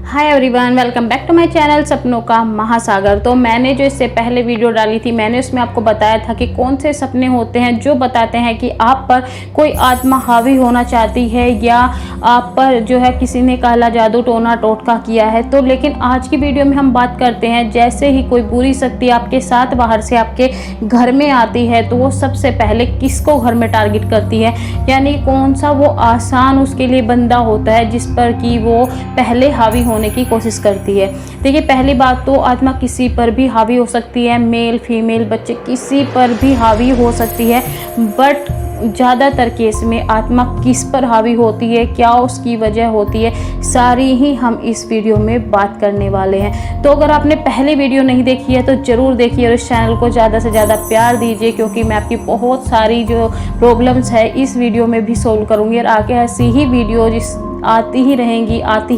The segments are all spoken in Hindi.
Hi everyone, welcome back to my channel सपनों का महासागर। तो मैंने जो इससे पहले वीडियो डाली थी, मैंने उसमें आपको बताया था कि कौन से सपने होते हैं जो बताते हैं कि आप पर कोई आत्मा हावी होना चाहती है या आप पर जो है किसी ने काला जादू टोना टोटका किया है। तो लेकिन आज की वीडियो में हम बात करते हैं, जैसे ही कोई बुरी शक्ति आपके साथ बाहर से आपके घर में आती है तो वो सबसे पहले किसको घर में टारगेट करती है, यानी कौन सा वो आसान उसके लिए बंदा होता है जिस पर कि वो पहले हावी होने की कोशिश करती है। देखिए, पहली बात तो आत्मा किसी पर भी हावी हो सकती है, मेल फीमेल बच्चे किसी पर भी हावी हो सकती है, बट ज़्यादातर केस में आत्मा किस पर हावी होती है, क्या उसकी वजह होती है, सारी ही हम इस वीडियो में बात करने वाले हैं। तो अगर आपने पहले वीडियो नहीं देखी है तो ज़रूर देखिए और इस चैनल को ज़्यादा से ज़्यादा प्यार दीजिए, क्योंकि मैं आपकी बहुत सारी जो प्रॉब्लम्स है इस वीडियो में भी सोल्व करूँगी और आगे ऐसी ही वीडियो आती ही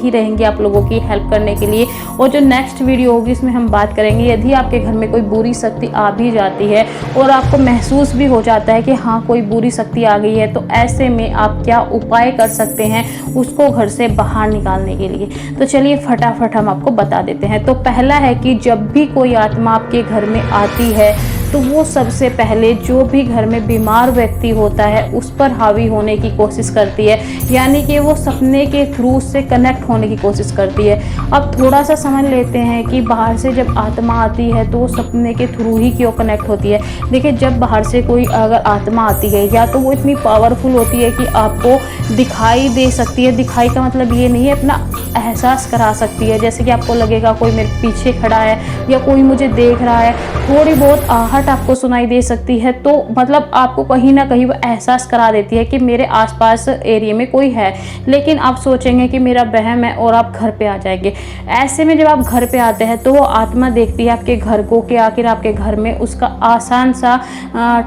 रहेंगी आप लोगों की हेल्प करने के लिए। और जो नेक्स्ट वीडियो होगी इसमें हम बात करेंगे, यदि आपके घर में कोई बुरी शक्ति आ भी जाती है और आपको महसूस भी हो जाता है कि हाँ कोई बुरी शक्ति आ गई है, तो ऐसे में आप क्या उपाय कर सकते हैं उसको घर से बाहर निकालने के लिए। तो चलिए फटाफट हम आपको बता देते हैं। तो पहला है कि जब भी कोई आत्मा आपके घर में आती है तो वो सबसे पहले जो भी घर में बीमार व्यक्ति होता है उस पर हावी होने की कोशिश करती है, यानी कि वो सपने के थ्रू से कनेक्ट होने की कोशिश करती है। अब थोड़ा सा समझ लेते हैं कि बाहर से जब आत्मा आती है तो वो सपने के थ्रू ही क्यों कनेक्ट होती है। देखिए, जब बाहर से कोई अगर आत्मा आती है या तो वो इतनी पावरफुल होती है कि आपको दिखाई दे सकती है। दिखाई का मतलब ये नहीं है, अपना एहसास करा सकती है। जैसे कि आपको लगेगा कोई मेरे पीछे खड़ा है या कोई मुझे देख रहा है, थोड़ी बहुत आहट आपको सुनाई दे सकती है, तो मतलब आपको कहीं ना कहीं वो एहसास करा देती है कि मेरे आसपास एरिया में कोई है। लेकिन आप सोचेंगे कि मेरा वहम है और आप घर पे आ जाएंगे। ऐसे में जब आप घर पे आते हैं तो वो आत्मा देखती है आपके घर को कि आखिर आपके घर में उसका आसान सा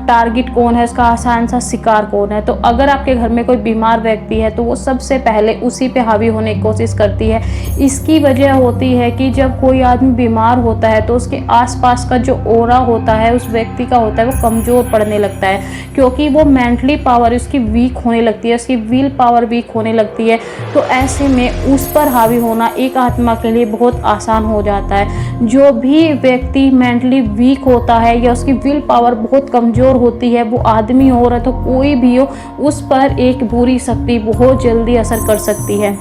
टारगेट कौन है, उसका आसान सा शिकार कौन है। तो अगर आपके घर में कोई बीमार व्यक्ति है तो वो सबसे पहले उसी पे हावी होने की कोशिश करती है। इसकी वजह होती है कि जब कोई आदमी बीमार होता है तो उसके आसपास का जो ऑरा होता है उस व्यक्ति का होता है वो कमज़ोर पड़ने लगता है, क्योंकि वो मेंटली पावर उसकी वीक होने लगती है, उसकी विल पावर वीक होने लगती है। तो ऐसे में उस पर हावी होना एक आत्मा के लिए बहुत आसान हो जाता है। जो भी व्यक्ति मेंटली वीक होता है या उसकी विल पावर बहुत कमज़ोर होती है, वो आदमी हो रहा तो कोई भी हो, उस पर एक बुरी शक्ति बहुत जल्दी असर कर सकती है।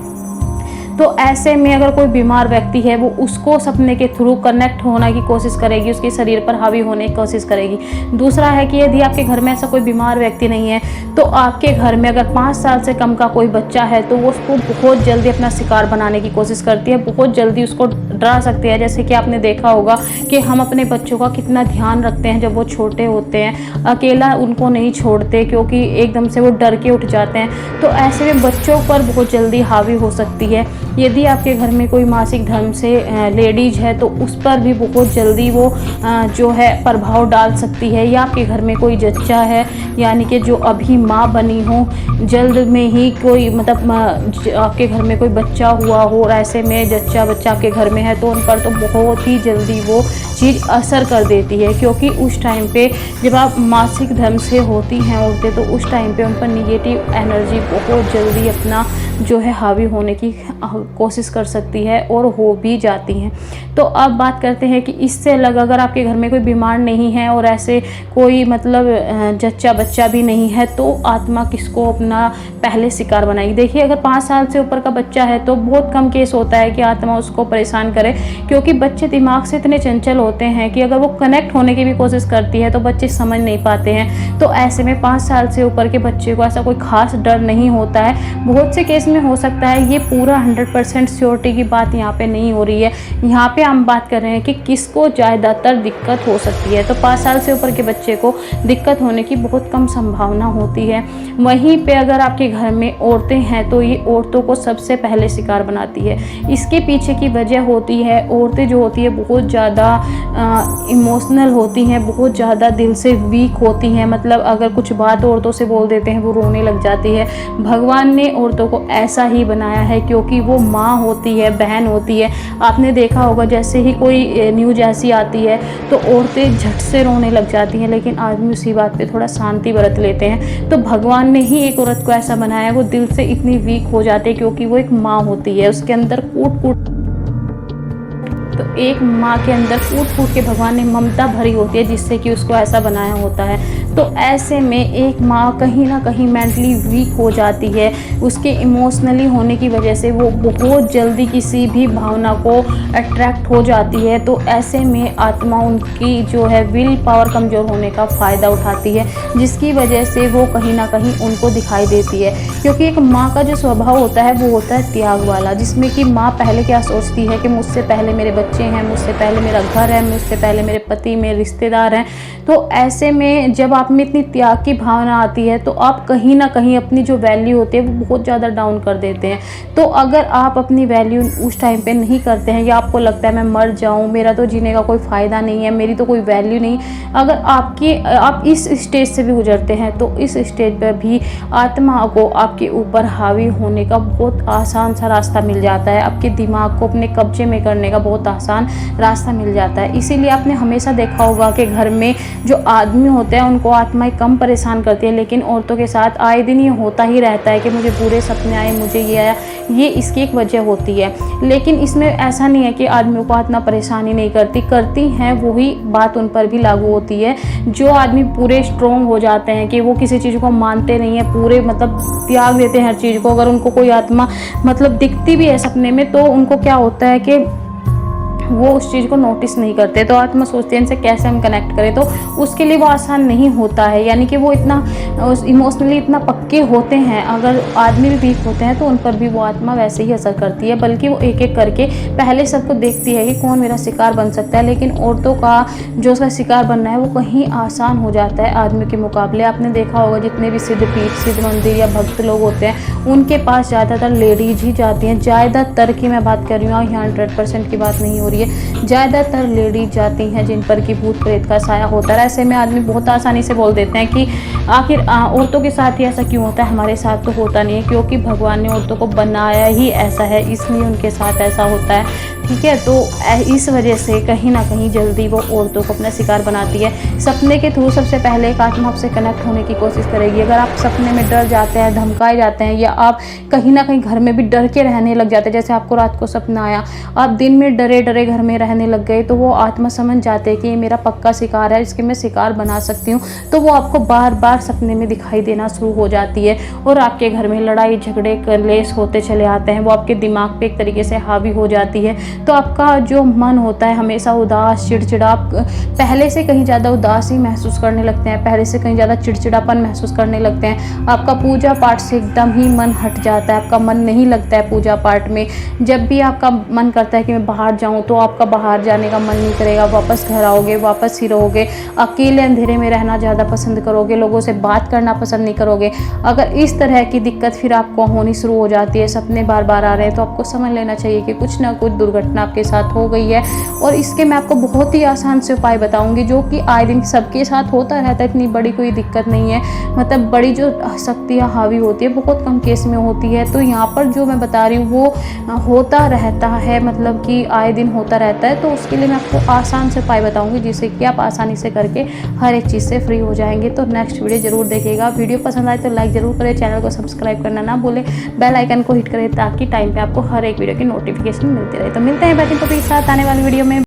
तो ऐसे में अगर कोई बीमार व्यक्ति है वो उसको सपने के थ्रू कनेक्ट होने की कोशिश करेगी, उसके शरीर पर हावी होने की कोशिश करेगी। दूसरा है कि यदि आपके घर में ऐसा कोई बीमार व्यक्ति नहीं है तो आपके घर में अगर 5 साल से कम का कोई बच्चा है तो वो उसको बहुत जल्दी अपना शिकार बनाने की कोशिश करती है, बहुत जल्दी उसको डरा सकती है। जैसे कि आपने देखा होगा कि हम अपने बच्चों का कितना ध्यान रखते हैं जब वो छोटे होते हैं, अकेला उनको नहीं छोड़ते क्योंकि एकदम से वो डर के उठ जाते हैं। तो ऐसे में बच्चों पर बहुत जल्दी हावी हो सकती है। यदि आपके घर में कोई मासिक धर्म से लेडीज है तो उस पर भी बहुत जल्दी वो जो है प्रभाव डाल सकती है। या आपके घर में कोई जच्चा है, यानी कि जो अभी माँ बनी हो, जल्द में ही कोई मतलब आपके घर में कोई बच्चा हुआ हो और ऐसे में जच्चा बच्चा आपके घर में है तो उन पर तो बहुत ही जल्दी वो चीज़ असर कर देती है, क्योंकि उस टाइम पे जब आप मासिक धर्म से होती हैं औरतें तो उस टाइम पे उन पर निगेटिव एनर्जी बहुत जल्दी अपना जो है हावी होने की कोशिश कर सकती है और हो भी जाती हैं। तो अब बात करते हैं कि इससे अलग अगर आपके घर में कोई बीमार नहीं है और ऐसे कोई मतलब जच्चा बच्चा भी नहीं है तो आत्मा किसको अपना पहले शिकार बनाएगी। देखिए, अगर 5 साल से ऊपर का बच्चा है तो बहुत कम केस होता है कि आत्मा उसको परेशान करे, क्योंकि बच्चे दिमाग से इतने चंचल होते हैं कि अगर वो कनेक्ट होने की भी कोशिश करती है तो बच्चे समझ नहीं पाते हैं। तो ऐसे में 5 साल से ऊपर के बच्चे को ऐसा कोई खास डर नहीं होता है। बहुत से केस में हो सकता है, ये पूरा 100% श्योरिटी की बात यहाँ पे नहीं हो रही है। यहाँ पे हम बात कर रहे हैं कि किसको ज़्यादातर दिक्कत हो सकती है। तो 5 साल से ऊपर के बच्चे को दिक्कत होने की बहुत कम संभावना होती है। वहीं पे अगर आपके घर में औरतें हैं तो ये औरतों को सबसे पहले शिकार बनाती है। इसके पीछे की वजह होती है, औरतें जो होती है बहुत ज़्यादा इमोशनल होती हैं, बहुत ज़्यादा दिल से वीक होती हैं। मतलब अगर कुछ बात औरतों से बोल देते हैं वो रोने लग जाती है। भगवान ने औरतों को ऐसा ही बनाया है क्योंकि वो माँ होती है, बहन होती है। आपने देखा होगा जैसे ही कोई न्यूज़ ऐसी आती है तो औरतें झट से रोने लग जाती हैं, लेकिन आदमी उसी बात पे थोड़ा शांति बरत लेते हैं। तो भगवान ने ही एक औरत को ऐसा बनाया, वो दिल से इतनी वीक हो जाती है क्योंकि वो एक माँ होती है, उसके अंदर कूट कूट तो एक माँ के अंदर फूट फूट के भगवान ने ममता भरी होती है जिससे कि उसको ऐसा बनाया होता है। तो ऐसे में एक माँ कहीं ना कहीं मेंटली वीक हो जाती है, उसके इमोशनली होने की वजह से वो बहुत जल्दी किसी भी भावना को अट्रैक्ट हो जाती है। तो ऐसे में आत्मा उनकी जो है विल पावर कमज़ोर होने का फ़ायदा उठाती है, जिसकी वजह से वो कहीं ना कहीं उनको दिखाई देती है। क्योंकि एक माँ का जो स्वभाव होता है वो होता है त्याग वाला, जिसमें कि माँ पहले क्या सोचती है कि मुझसे पहले मेरे बच्चे हैं, मुझसे पहले मेरा घर है, मुझसे पहले मेरे पति, मेरे रिश्तेदार हैं। तो ऐसे में जब आप में इतनी त्याग की भावना आती है तो आप कहीं ना कहीं अपनी जो वैल्यू होती है वो बहुत ज़्यादा डाउन कर देते हैं। तो अगर आप अपनी वैल्यू उस टाइम पे नहीं करते हैं या आपको लगता है मैं मर जाऊं, मेरा तो जीने का कोई फ़ायदा नहीं है, मेरी तो कोई वैल्यू नहीं, अगर आप इस स्टेज से भी गुजरते हैं तो इस स्टेज पर भी आत्मा को आपके ऊपर हावी होने का बहुत आसान सा रास्ता मिल जाता है, आपके दिमाग को अपने कब्जे में करने का बहुत आसान रास्ता मिल जाता है। इसीलिए आपने हमेशा देखा होगा कि घर में जो आदमी होते हैं उनको आत्माएं कम परेशान करती है, लेकिन औरतों के साथ आए दिन ये होता ही रहता है कि मुझे बुरे सपने आए, मुझे ये आया। ये इसकी एक वजह होती है। लेकिन इसमें ऐसा नहीं है कि आदमियों को आत्मा परेशानी नहीं करती हैं, वही बात उन पर भी लागू होती है। जो आदमी पूरे स्ट्रोंग हो जाते हैं कि वो किसी चीज़ को मानते नहीं है, पूरे मतलब त्याग देते हैं हर चीज़ को, अगर उनको कोई आत्मा मतलब दिखती भी है सपने में तो उनको क्या होता है कि वो उस चीज़ को नोटिस नहीं करते। तो आत्मा सोचते हैं इनसे कैसे हम कनेक्ट करें, तो उसके लिए वो आसान नहीं होता है। यानी कि वो इतना इमोशनली इतना पक्के होते हैं, अगर आदमी भी वीक होते हैं तो उन पर भी वो आत्मा वैसे ही असर करती है, बल्कि वो एक एक करके पहले सबको देखती है कि कौन मेरा शिकार बन सकता है। लेकिन औरतों का जो उसका शिकार बनना है वो कहीं आसान हो जाता है आदमी के मुकाबले। आपने देखा होगा जितने भी सिद्ध पीठ, सिद्ध मंदिर या भक्त लोग होते हैं उनके पास ज़्यादातर लेडीज ही जाती हैं। ज़्यादातर की मैं बात कर रही हूँ, यहाँ 100% की बात नहीं हो रही है, ज़्यादातर लेडीज जाती हैं जिन पर कि भूत प्रेत का साया होता है। ऐसे में आदमी बहुत आसानी से बोल देते हैं कि आखिर औरतों के साथ ही ऐसा क्यों होता है, हमारे साथ तो होता नहीं है, क्योंकि भगवान ने औरतों को बनाया ही ऐसा है, इसलिए उनके साथ ऐसा होता है। ठीक है, तो इस वजह से कहीं ना कहीं जल्दी वो औरतों को अपना शिकार बनाती है। सपने के थ्रू सबसे पहले एक आत्मा आपसे कनेक्ट होने की कोशिश करेगी। अगर आप सपने में डर जाते हैं, धमकाए जाते हैं, या आप कहीं ना कहीं घर में भी डर के रहने लग जाते हैं, जैसे आपको रात को सपना आया, आप दिन में डरे डरे घर में रहने लग गए, तो वो आत्मा समझ जाते हैं कि ये मेरा पक्का शिकार है, इसके मैं शिकार बना सकती हूँ। तो वो आपको बार बार सपने में दिखाई देना शुरू हो जाती है और आपके घर में लड़ाई झगड़े कलेश होते चले आते हैं। वो आपके दिमाग पे एक तरीके से हावी हो जाती है। तो आपका जो मन होता है हमेशा उदास, चिड़चिड़ा, आप पहले से कहीं ज़्यादा उदासी महसूस करने लगते हैं, पहले से कहीं ज़्यादा चिड़चिड़ापन महसूस करने लगते हैं। आपका पूजा पाठ से एकदम ही मन हट जाता है, आपका मन नहीं लगता है पूजा पाठ में। जब भी आपका मन करता है कि मैं बाहर जाऊं तो आपका बाहर जाने का मन नहीं करेगा, वापस घर आओगे, वापस ही रहोगे, अकेले अंधेरे में रहना ज़्यादा पसंद करोगे, लोगों से बात करना पसंद नहीं करोगे। अगर इस तरह की दिक्कत फिर आपको होनी शुरू हो जाती है, सपने बार बार आ रहे हैं, तो आपको समझ लेना चाहिए कि कुछ ना कुछ दुर्घटना आपके साथ हो गई है। और इसके मैं आपको बहुत ही आसान से उपाय बताऊंगी जो कि आए दिन सबके साथ होता रहता है, इतनी बड़ी कोई दिक्कत नहीं है। मतलब बड़ी जो शक्तियाँ हावी होती है बहुत कम केस में होती है। तो यहाँ पर जो मैं बता रही हूँ वो होता रहता है, मतलब कि आए दिन होता रहता है। तो उसके लिए मैं आपको आसान से उपाय बताऊंगी जिससे कि आप आसानी से करके हर एक चीज़ से फ्री हो जाएंगे। तो नेक्स्ट वीडियो जरूर देखिएगा। वीडियो पसंद आए तो लाइक जरूर करें, चैनल को सब्सक्राइब करना ना भूलें, बेल आइकन को हिट करें ताकि टाइम पे आपको हर एक वीडियो की नोटिफिकेशन मिलती रहे। तो मिलते हैं बैठे तो साथ आने वाली वीडियो में।